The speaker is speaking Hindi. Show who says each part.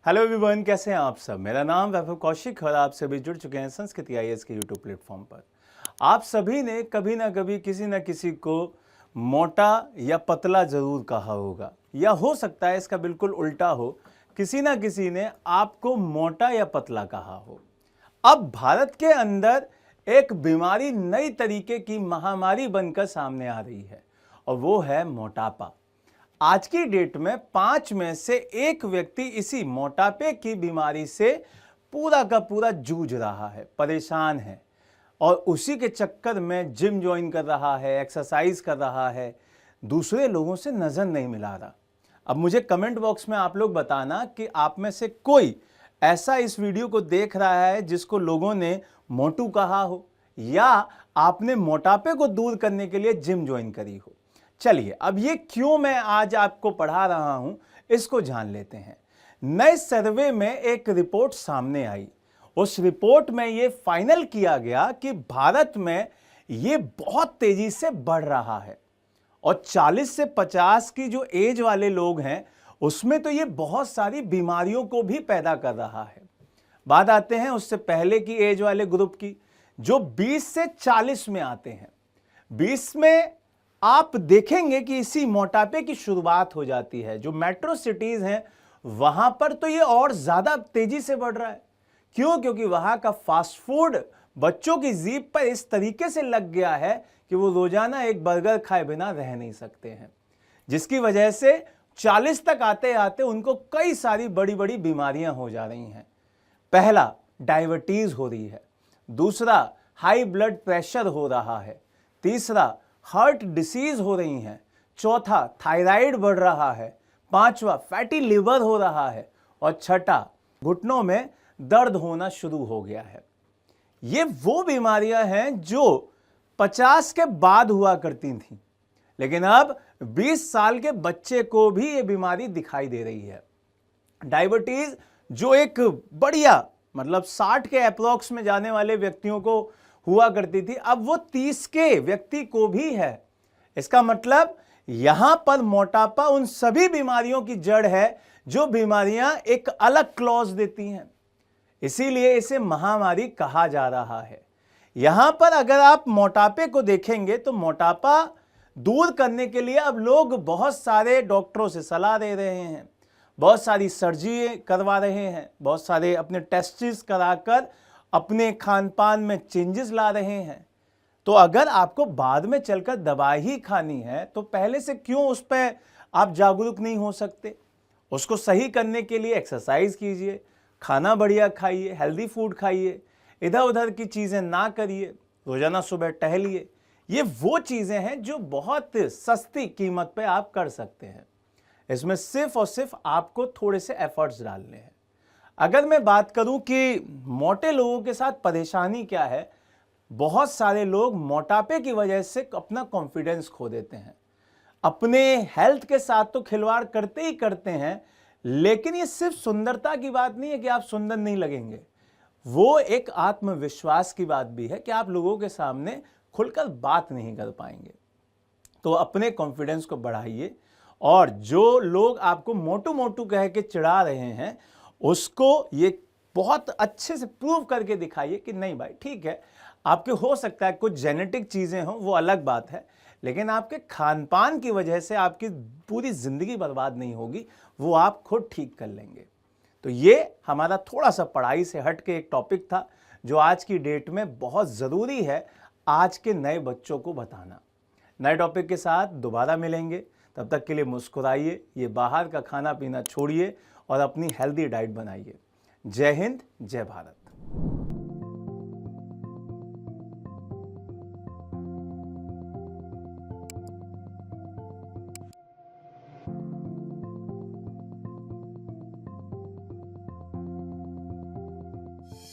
Speaker 1: हेलो एवरीवन, कैसे हैं आप सब। मेरा नाम वैभव कौशिक और आप सभी जुड़ चुके हैं संस्कृति आईएएस के यूट्यूब प्लेटफॉर्म पर। आप सभी ने कभी ना कभी किसी न किसी को मोटा या पतला जरूर कहा होगा, या हो सकता है इसका बिल्कुल उल्टा हो, किसी ना किसी ने आपको मोटा या पतला कहा हो। अब भारत के अंदर एक बीमारी नई तरीके की महामारी बनकर सामने आ रही है और वो है मोटापा। आज की डेट में 5 में से 1 व्यक्ति इसी मोटापे की बीमारी से पूरा का पूरा जूझ रहा है, परेशान है और उसी के चक्कर में जिम ज्वाइन कर रहा है, एक्सरसाइज कर रहा है, दूसरे लोगों से नजर नहीं मिला रहा। अब मुझे कमेंट बॉक्स में आप लोग बताना कि आप में से कोई ऐसा इस वीडियो को देख रहा है जिसको लोगों ने मोटू कहा हो, या आपने मोटापे को दूर करने के लिए जिम ज्वाइन करी हो। चलिए, अब ये क्यों मैं आज आपको पढ़ा रहा हूं इसको जान लेते हैं। नए सर्वे में एक रिपोर्ट सामने आई। उस रिपोर्ट में ये फाइनल किया गया कि भारत में ये बहुत तेजी से बढ़ रहा है और 40 से 50 की जो एज वाले लोग हैं उसमें तो ये बहुत सारी बीमारियों को भी पैदा कर रहा है। बात आते हैं उससे पहले की एज वाले ग्रुप की, जो 20 से 40 में आते हैं। 20 में आप देखेंगे कि इसी मोटापे की शुरुआत हो जाती है। जो मेट्रो सिटीज हैं वहां पर तो ये और ज्यादा तेजी से बढ़ रहा है। क्यों? क्योंकि वहां का फास्ट फूड बच्चों की जीभ पर इस तरीके से लग गया है कि वो रोजाना एक बर्गर खाए बिना रह नहीं सकते हैं, जिसकी वजह से 40 तक आते आते उनको कई सारी बड़ी बड़ी बीमारियां हो जा रही हैं। पहला, डायबिटीज हो रही है। दूसरा, हाई ब्लड प्रेशर हो रहा है। तीसरा, हार्ट डिसीज हो रही हैं। चौथा, थायराइड बढ़ रहा है। पांचवा, फैटी लिवर हो रहा है। और छठा, घुटनों में दर्द होना शुरू हो गया है। ये वो बीमारियां हैं जो 50 के बाद हुआ करती थी, लेकिन अब 20 साल के बच्चे को भी ये बीमारी दिखाई दे रही है। डायबिटीज जो एक बढ़िया 60 के अप्रोक्स में जाने वाले व्यक्तियों को हुआ करती थी, अब वो 30 के व्यक्ति को भी है। इसका मतलब यहां पर मोटापा उन सभी बीमारियों की जड़ है जो बीमारियां एक अलग क्लॉज देती हैं, इसीलिए इसे महामारी कहा जा रहा है। यहां पर अगर आप मोटापे को देखेंगे तो मोटापा दूर करने के लिए अब लोग बहुत सारे डॉक्टरों से सलाह दे रहे हैं, बहुत सारी सर्जरी करवा रहे हैं, बहुत सारे अपने टेस्ट्स कराकर अपने खान पान में चेंजेस ला रहे हैं। तो अगर आपको बाद में चलकर दवाई ही खानी है तो पहले से क्यों उस पर आप जागरूक नहीं हो सकते? उसको सही करने के लिए एक्सरसाइज कीजिए, खाना बढ़िया खाइए, हेल्दी फूड खाइए, इधर उधर की चीज़ें ना करिए, रोजाना सुबह टहलिए। ये वो चीज़ें हैं जो बहुत सस्ती कीमत पे आप कर सकते हैं। इसमें सिर्फ और सिर्फ आपको थोड़े से एफर्ट्स डालने हैं। अगर मैं बात करूं कि मोटे लोगों के साथ परेशानी क्या है, बहुत सारे लोग मोटापे की वजह से अपना कॉन्फिडेंस खो देते हैं, अपने हेल्थ के साथ तो खिलवाड़ करते ही करते हैं। लेकिन ये सिर्फ सुंदरता की बात नहीं है कि आप सुंदर नहीं लगेंगे, वो एक आत्मविश्वास की बात भी है कि आप लोगों के सामने खुलकर बात नहीं कर पाएंगे। तो अपने कॉन्फिडेंस को बढ़ाइए और जो लोग आपको मोटू मोटू कह के चिढ़ा रहे हैं उसको ये बहुत अच्छे से प्रूव करके दिखाइए कि नहीं भाई, ठीक है, आपके हो सकता है कुछ जेनेटिक चीज़ें हों, वो अलग बात है, लेकिन आपके खान पान की वजह से आपकी पूरी ज़िंदगी बर्बाद नहीं होगी, वो आप खुद ठीक कर लेंगे। तो ये हमारा थोड़ा सा पढ़ाई से हट के एक टॉपिक था जो आज की डेट में बहुत ज़रूरी है आज के नए बच्चों को बताना। नए टॉपिक के साथ दोबारा मिलेंगे, तब तक के लिए मुस्कुराइए, ये बाहर का खाना पीना छोड़िए और अपनी हेल्दी डाइट बनाइए। जय हिंद, जय भारत।